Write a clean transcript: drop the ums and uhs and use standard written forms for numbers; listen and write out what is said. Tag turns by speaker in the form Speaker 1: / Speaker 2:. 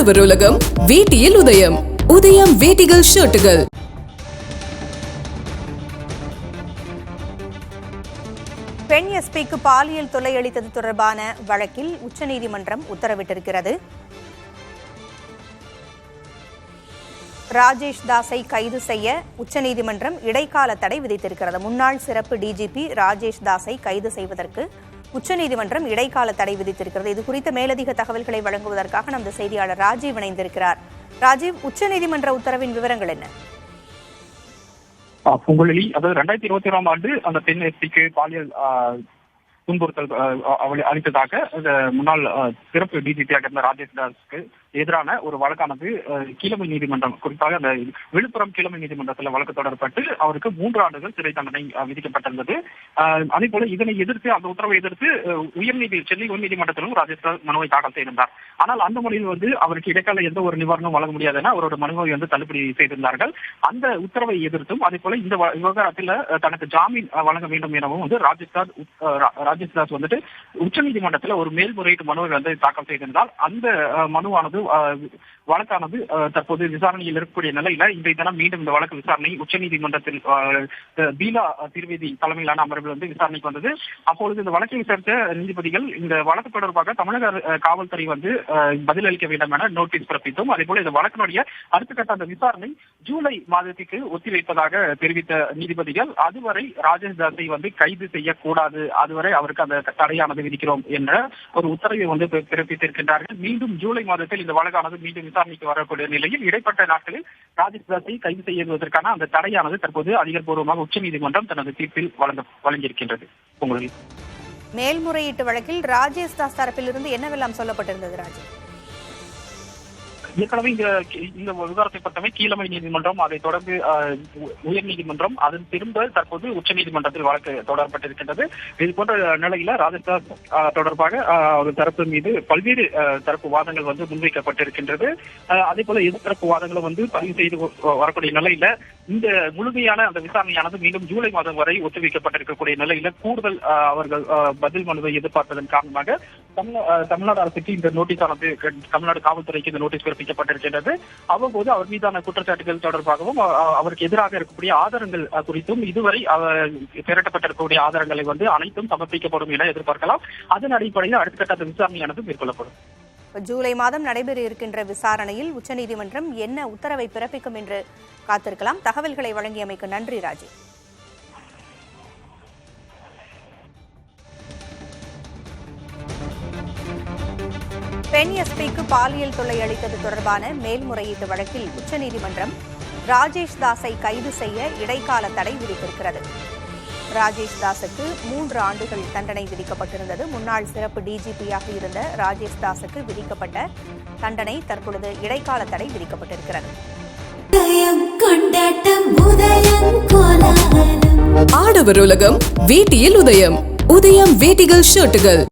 Speaker 1: ஆடவர் உலகம் வேட்டியில் உதயம். உதயம் வேட்டிகள் ஷர்ட்டுகள்.
Speaker 2: பெண் எஸ்பிக்கு பாலியல் தொல்லை அளித்தது தொடர்பான வழக்கில் உச்சநீதிமன்றம் உத்தரவிட்டிருக்கிறது. ராஜேஷ் தாஸை கைது செய்ய உச்சநீதிமன்றம் இடைக்கால தடை விதித்திருக்கிறது. முன்னாள் சிறப்பு டிஜிபி ராஜேஷ் தாஸை கைது செய்வதற்கு உச்சநீதிமன்றம் இடைக்கால தடை விதித்திருக்கிறது. இது குறித்த மேலதிக தகவல்களை வழங்குவதற்காக நமது செய்தியாளர் ராஜீவ் இணைந்திருக்கிறார். ராஜீவ், உச்சநீதிமன்ற உத்தரவின் விவரங்கள் என்ன?
Speaker 3: புகழலி, அதாவது 2021ஆம் ஆண்டு அந்த பெண் எஸ்பிக்கு பாலியல் துன்புறுத்தல் அளித்ததாக முன்னாள் சிறப்பு டிஜிபியாக இருந்த ராஜேஷ் தாஸ்க்கு எதிரான ஒரு வழக்கானது கீழமை நீதிமன்றம், குறிப்பாக அந்த விழுப்புரம் கீழமை நீதிமன்றத்தில் வழக்கு தொடரப்பட்டு அவருக்கு 3 ஆண்டுகள் சிறை தண்டனை விதிக்கப்பட்டிருந்தது. அதே போல இதனை எதிர்த்து, அந்த உத்தரவை எதிர்த்து சென்னை உயர்நீதிமன்றத்திலும் ராஜேஷ் தாஸ் மனுவை தாக்கல் செய்திருந்தார். ஆனால் அந்த மனுவில் அவருக்கு இடைக்கால எந்த ஒரு நிவாரணம் வழங்க முடியாது என அவரோட மனுவை தள்ளுபடி செய்திருந்தார்கள். அந்த உத்தரவை எதிர்த்தும் அதே போல இந்த விவகாரத்தில் தனக்கு ஜாமீன் வழங்க வேண்டும் எனவும் ராஜேஷ் தாஸ் உச்சநீதிமன்றத்தில் ஒரு மேல்முறையீட்டு மனுவை தாக்கல் செய்திருந்தால் அந்த மனுவானது வழக்கானது தற்போது விசாரணையில் இருக்கக்கூடிய நிலையில இன்றைய தினம் மீண்டும் இந்த வழக்கு விசாரணை உச்சநீதிமன்றத்தில் பீலா திருவேதி தலைமையிலான அமர்வில் விசாரணைக்கு வந்தது. அப்பொழுது இந்த வழக்கை விசாரித்த நீதிபதிகள் இந்த வழக்கு தொடர்பாக தமிழக காவல்துறை பதிலளிக்க வேண்டும் என நோட்டீஸ் பிறப்பித்தும், அதே போல இந்த வழக்கினுடைய அடுத்த கட்ட அந்த விசாரணை ஜூலை மாதத்துக்கு ஒத்திவைப்பதாக தெரிவித்த நீதிபதிகள் அதுவரை ராஜேஷ் தாஸை கைது செய்யக்கூடாது, அதுவரை அவருக்கு அந்த தடையானது விதிக்கிறோம் என்ற ஒரு உத்தரவை பிறப்பித்திருக்கின்றார்கள். மீண்டும் ஜூலை மாதத்தில் இந்த வழக்கானது மீண்டும் விசாரணைக்கு வரக்கூடிய நிலையில் இடைப்பட்ட நாட்களில் ராஜேஷ் தாஸை கைது செய்வதற்கான அந்த தடையானது தற்போது அதிகாரப்பூர்வமாக உச்சநீதிமன்றம் தனது தீர்ப்பில் வழங்கியிருக்கின்றது. உங்களுக்கு
Speaker 2: மேல்முறையீட்டு வழக்கில் ராஜேஷ் தாஸ் தரப்பிலிருந்து என்னவெல்லாம் சொல்லப்பட்டிருந்தது? ராஜேஷ்
Speaker 3: ஏற்கனவே இந்த விவகாரத்தை பொறுத்தவரை கீழமை நீதிமன்றம், அதை தொடர்ந்து உயர் நீதிமன்றம், அதன் திரும்ப தற்போது உச்ச நீதிமன்றத்தில் வழக்கு தொடரப்பட்டிருக்கின்றது. இது போன்ற நிலையில ராஜேஷ் தாஸ் தொடர்பாக ஒரு தரப்பு மீது பல்வேறு தரப்பு வாதங்கள் முன்வைக்கப்பட்டிருக்கின்றது. அதே போல எதிர்த்தரப்பு வாதங்களும் பதிவு செய்து வரக்கூடிய நிலையில இந்த முழுமையான அந்த விசாரணையானது மீண்டும் ஜூலை மாதம் வரை ஒத்திவைக்கப்பட்டிருக்கக்கூடிய நிலையில கூடுதல் அவர்கள் பதில் மனுவை எதிர்பார்த்ததன் காரணமாக தமிழ்நாடு அரசுக்கு இந்த நோட்டீஸானது, தமிழ்நாடு காவல்துறைக்கு இந்த நோட்டீஸ் பிறப்பிக்கப்பட்டிருக்கின்றது. அவ்வப்போது அவர் மீதான குற்றச்சாட்டுகள் தொடர்பாகவும் அவருக்கு எதிராக இருக்கக்கூடிய ஆதாரங்கள் குறித்தும் இதுவரை திரட்டப்பட்டிருக்கக்கூடிய ஆதாரங்களை அனைத்தும் சமர்ப்பிக்கப்படும் என எதிர்பார்க்கலாம். அதன் அடிப்படையில் அடுத்த கட்ட விசாரணையானது மேற்கொள்ளப்படும்.
Speaker 2: ஜூலை மாதம் நடைபெற இருக்கின்ற விசாரணையில் உச்சநீதிமன்றம் என்ன உத்தரவை பிறப்பிக்கும் என்று காத்திருக்கலாம். தகவல்களை வழங்கியமைக்கு நன்றி ராஜீவ். பெண் எஸ்பிக்கு பாலியல் தொல்லை அளித்தது தொடர்பான மேல்முறையீட்டு வழக்கில் உச்சநீதிமன்றம் ராஜேஷ் தாஸை கைது செய்ய இடைக்கால தடை விதித்திருக்கிறது. ராஜேஷ் தாஸுக்கு 3 ஆண்டுகள் தண்டனை விதிக்கப்பட்டிருந்தது. முன்னாள் சிறப்பு டிஜிபியாக இருந்த ராஜேஷ் தாஸுக்கு விதிக்கப்பட்ட தண்டனை தற்பொழுது இடைக்கால தடை விதிக்கப்பட்டிருக்கிறது.
Speaker 1: ஆடவர் உலகம் வேட்டியில் உதயம். உதயம் வேட்டிகள் ஷர்ட்டுகள்.